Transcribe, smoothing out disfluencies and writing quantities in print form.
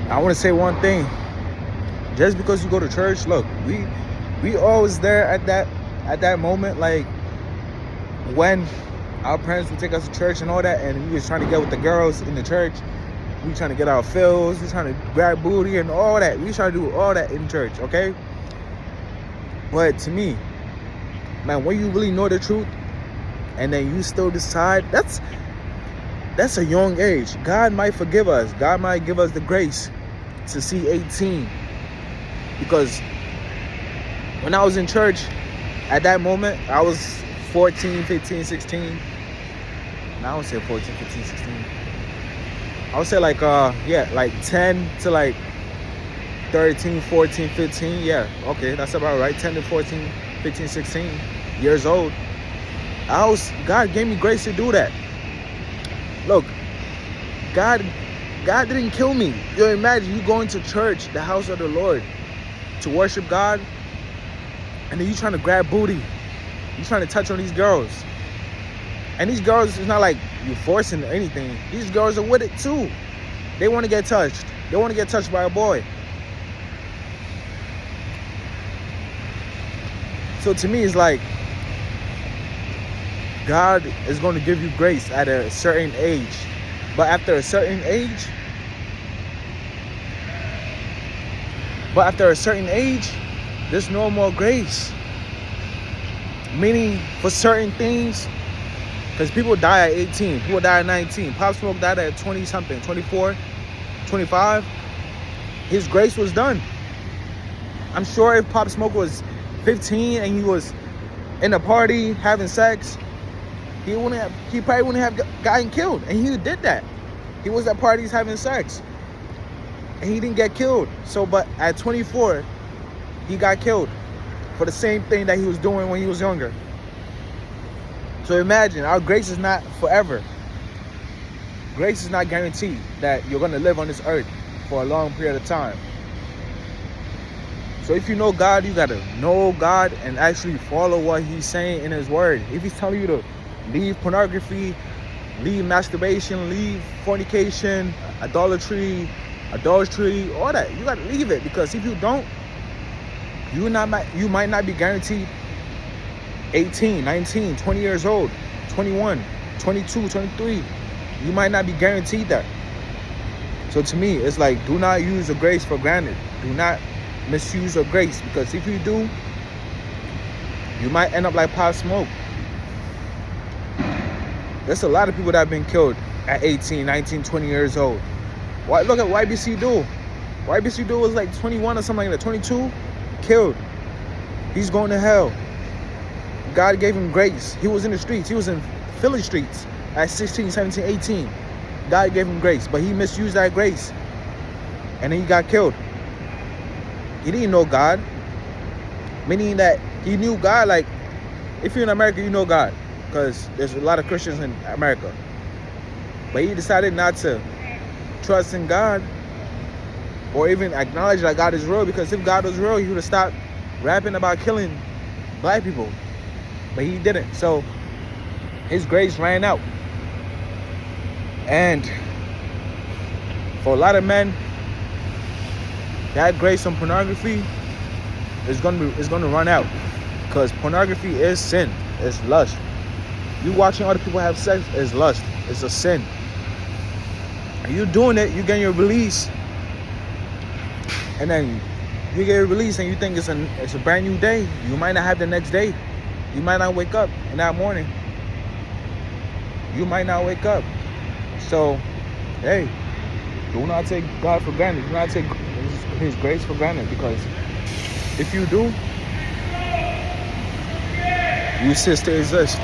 I want to say one thing. Just because you go to church, look, we always there at that moment, like when our parents would take us to church and all that, and we was trying to get with the girls in the church. We trying to get our fills. We trying to grab booty and all that. We trying to do all that in church, okay? But to me, man, when you really know the truth, and then you still decide, that's a young age. God might forgive us. God might give us the grace to see 18. Because when I was in church, at that moment, I was 14, 15, 16. Now I would say 14, 15, 16. I would say like 10 to like 13, 14, 15. Yeah, okay, that's about right. 10 to 14, 15, 16 years old. God gave me grace to do that. Look, God didn't kill me. You imagine you going to church, the house of the Lord, to worship God, and then you trying to grab booty. You trying to touch on these girls. And these girls, it's not like you forcing anything. These girls are with it too. They want to get touched. They want to get touched by a boy. So to me, it's like God is going to give you grace at a certain age. But after a certain age, there's no more grace. Meaning for certain things, because people die at 18, people die at 19. Pop Smoke died at 20 something, 24, 25. His grace was done. I'm sure if Pop Smoke was 15 and he was in a party having sex, he probably wouldn't have gotten killed. And he did that. He was at parties having sex, and he didn't get killed. So, but at 24, he got killed for the same thing that he was doing when he was younger. So imagine, our grace is not forever. Grace is not guaranteed that you're going to live on this earth for a long period of time. So if you know God, you got to know God and actually follow what he's saying in his word. If he's telling you to leave pornography, leave masturbation, leave fornication, adultery, all that, you got to leave it. Because if you don't, you might not be guaranteed 18, 19, 20 years old, 21, 22, 23. You might not be guaranteed that. So to me, it's like, do not use the grace for granted. Do not misuse your grace. Because if you do, you might end up like Pop Smoke. There's a lot of people that have been killed at 18, 19, 20 years old. Look at YBC Duel. YBC Duel was like 21 or something like that, 22, killed. He's going to hell. God gave him grace. He was in the streets. He was in Philly streets at 16, 17, 18. God gave him grace, but he misused that grace. And then he got killed. He didn't know God. Meaning that he knew God, like, if you're in America, you know God. Because there's a lot of Christians in America. But he decided not to trust in God or even acknowledge that God is real. Because if God was real, he would have stopped rapping about killing black people. But he didn't. So his grace ran out. And for a lot of men, that grace on pornography is going to run out. Because pornography is sin. It's lust. You watching other people have sex is lust. It's a sin. And you doing it, you getting your release. And then you get your release and you think it's a brand new day. You might not have the next day. You might not wake up in that morning. You might not wake up. So, hey, do not take God for granted. Do not take his grace for granted. Because if you do, you cease to exist.